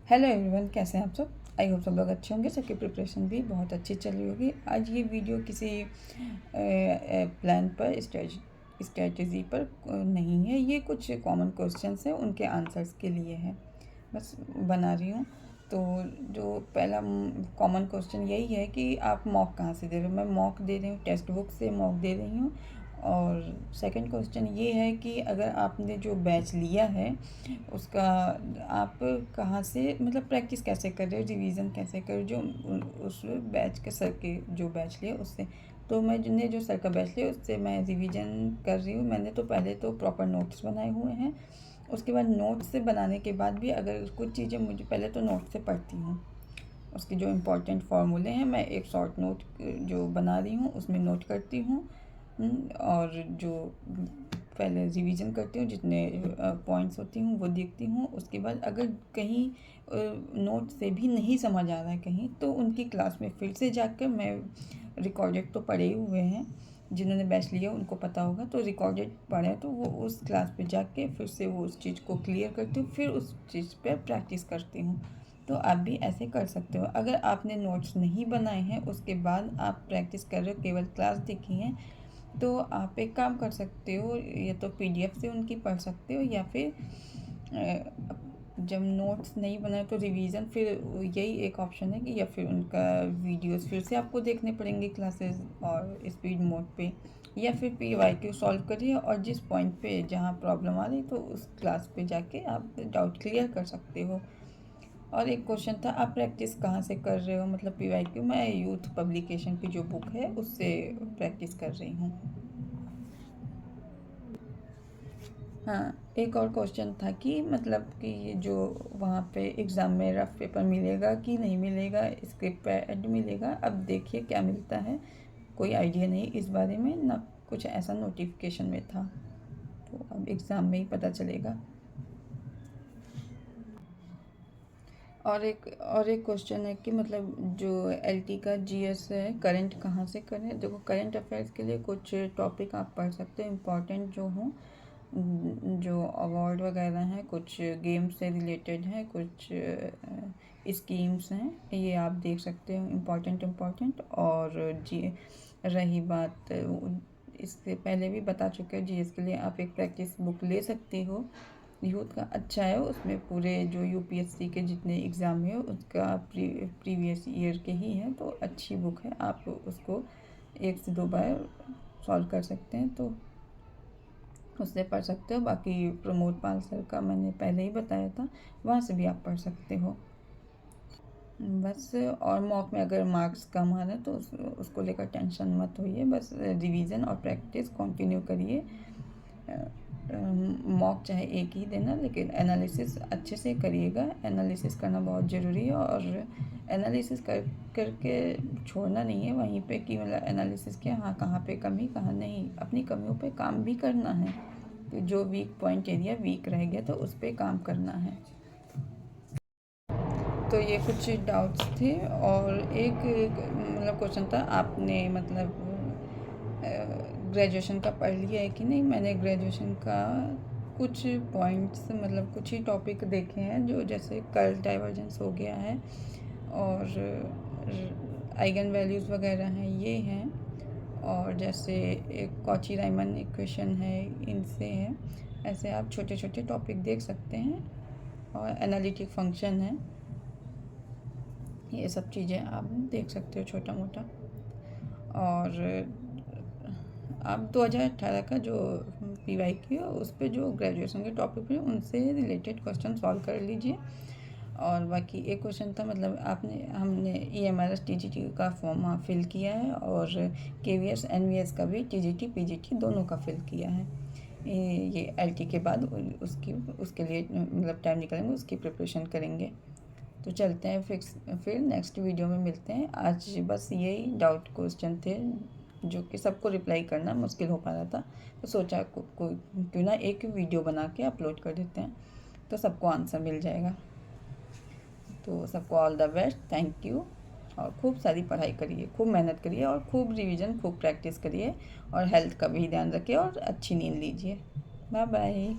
Hello everyone, कैसे हैं आप सब। आई होप सब लोग अच्छे होंगे। सबकी प्रिपरेशन भी बहुत अच्छी चल रही होगी। आज ये वीडियो किसी प्लान पर स्ट्रेटजी पर नहीं है। ये कुछ कॉमन क्वेश्चंस हैं, उनके आंसर्स के लिए है, बस बना रही हूँ। तो जो पहला कॉमन क्वेश्चन यही है कि आप मॉक कहाँ से दे रहे हो। मैं मॉक दे रही हूँ, टेक्स्ट बुक से मॉक दे रही हूँ। और सेकंड क्वेश्चन ये है कि अगर आपने जो बैच लिया है उसका आप कहाँ से मतलब प्रैक्टिस कैसे कर रहे हो, रिवीजन कैसे कर रहे हो जो उस बैच के सर के जो बैच लिया उससे। तो मैं जिन्हें जो सर का बैच लिया उससे मैं रिवीजन कर रही हूँ। मैंने तो पहले तो प्रॉपर नोट्स बनाए हुए हैं। उसके बाद नोट्स से बनाने के बाद भी अगर कुछ चीज़ें मुझे पहले तो नोट से पढ़ती हूँ। उसके जो इम्पोर्टेंट फार्मूले हैं मैं एक शॉर्ट नोट जो बना रही हूँ उसमें नोट करती हूँ। और जो पहले रिवीजन करती हूँ, जितने पॉइंट्स होती हूँ वो देखती हूँ। उसके बाद अगर कहीं नोट से भी नहीं समझ आ रहा है कहीं, तो उनकी क्लास में फिर से जाकर मैं रिकॉर्डेड तो पढ़े हुए हैं, जिन्होंने बैच लिया उनको पता होगा। तो रिकॉर्डेड पढ़े तो वो उस क्लास पे जाके फिर से वो उस चीज़ को क्लियर करती हूँ, फिर उस चीज़ पे प्रैक्टिस करती हूँ। तो आप भी ऐसे कर सकते हो। अगर आपने नोट्स नहीं बनाए हैं उसके बाद आप प्रैक्टिस कर रहे हो, केवल क्लास देखी है, तो आप एक काम कर सकते हो, या तो पीडीएफ से उनकी पढ़ सकते हो, या फिर जब नोट्स नहीं बनाए तो रिवीजन, फिर यही एक ऑप्शन है कि या फिर उनका वीडियोस फिर से आपको देखने पड़ेंगे क्लासेस और स्पीड मोड पे, या फिर PYQ सॉल्व करिए और जिस पॉइंट पे जहाँ प्रॉब्लम आ रही तो उस क्लास पे जाके आप डाउट क्लियर कर सकते हो। और एक क्वेश्चन था, आप प्रैक्टिस कहाँ से कर रहे हो, मतलब PYQ। मैं यूथ पब्लिकेशन की जो बुक है उससे प्रैक्टिस कर रही हूँ। हाँ, एक और क्वेश्चन था कि मतलब कि ये जो वहाँ पे एग्ज़ाम में रफ पेपर मिलेगा कि नहीं मिलेगा, स्क्रिप्ट पैड मिलेगा। अब देखिए क्या मिलता है, कोई आइडिया नहीं इस बारे में, ना कुछ ऐसा नोटिफिकेशन में था। तो अब एग्ज़ाम में ही पता चलेगा। और एक क्वेश्चन है कि मतलब जो LT का GS है, करंट कहाँ से करें। देखो, करंट अफेयर्स के लिए कुछ टॉपिक आप पढ़ सकते हो इम्पॉर्टेंट जो हों, जो अवार्ड वगैरह हैं, कुछ गेम से रिलेटेड हैं, कुछ स्कीम्स हैं, ये आप देख सकते हो इम्पॉर्टेंट। और जी, रही बात, इससे पहले भी बता चुके हो, GS के लिए आप एक प्रैक्टिस बुक ले सकती हो। यूथ का अच्छा है, उसमें पूरे जो UPSC के जितने एग्ज़ाम है उसका प्रीवियस ईयर के ही हैं, तो अच्छी बुक है। आप उसको 1 से 2 बार सॉल्व कर सकते हैं, तो उससे पढ़ सकते हो। बाकी प्रमोद पाल सर का मैंने पहले ही बताया था, वहाँ से भी आप पढ़ सकते हो बस। और मॉक में अगर मार्क्स कम आ रहे हैं तो उसको लेकर टेंशन मत होइए, बस रिवीजन और प्रैक्टिस कंटिन्यू करिए। मॉक चाहे एक ही देना, लेकिन एनालिसिस अच्छे से करिएगा। एनालिसिस करना बहुत ज़रूरी है, और एनालिसिस करके छोड़ना नहीं है वहीं पे कि मतलब एनालिसिस किया, हाँ कहाँ पे कमी कहाँ नहीं, अपनी कमियों पे काम भी करना है। तो जो वीक पॉइंट एरिया वीक रह गया तो उस पर काम करना है। तो ये कुछ डाउट्स थे। और एक मतलब क्वेश्चन था, आपने मतलब ग्रेजुएशन का पढ़ लिया है कि नहीं। मैंने ग्रेजुएशन का कुछ पॉइंट्स मतलब कुछ ही टॉपिक देखे हैं, जो जैसे कर्ल डाइवर्जेंस हो गया है, और आइगन वैल्यूज़ वगैरह हैं, ये हैं। और जैसे एक कॉची राइमन इक्वेशन है, इनसे है। ऐसे आप छोटे छोटे टॉपिक देख सकते हैं। और एनालिटिक फंक्शन है, ये सब चीज़ें आप देख सकते हो छोटा मोटा। और आप 2018 का जो PYQ है उस पर जो ग्रेजुएशन के टॉपिक हैं उनसे रिलेटेड क्वेश्चन सॉल्व कर लीजिए। और बाकी एक क्वेश्चन था, मतलब हमने EMRS TGT का फॉर्म फिल किया है, और KVS NVS का भी TGT PGT दोनों का फिल किया है। ये LT के बाद उसके लिए मतलब टाइम निकालेंगे, उसकी प्रिपरेशन करेंगे। तो चलते हैं, फिर नेक्स्ट वीडियो में मिलते हैं। आज बस यही डाउट क्वेश्चन थे जो कि सबको रिप्लाई करना मुश्किल हो पा रहा था, तो सोचा क्यों ना एक वीडियो बना के अपलोड कर देते हैं, तो सबको आंसर मिल जाएगा। तो सबको all the best, thank you. और खूब सारी पढ़ाई करिए, खूब मेहनत करिए, और खूब रिवीजन, खूब प्रैक्टिस करिए, और हेल्थ का भी ध्यान रखिए, और अच्छी नींद लीजिए। Bye bye.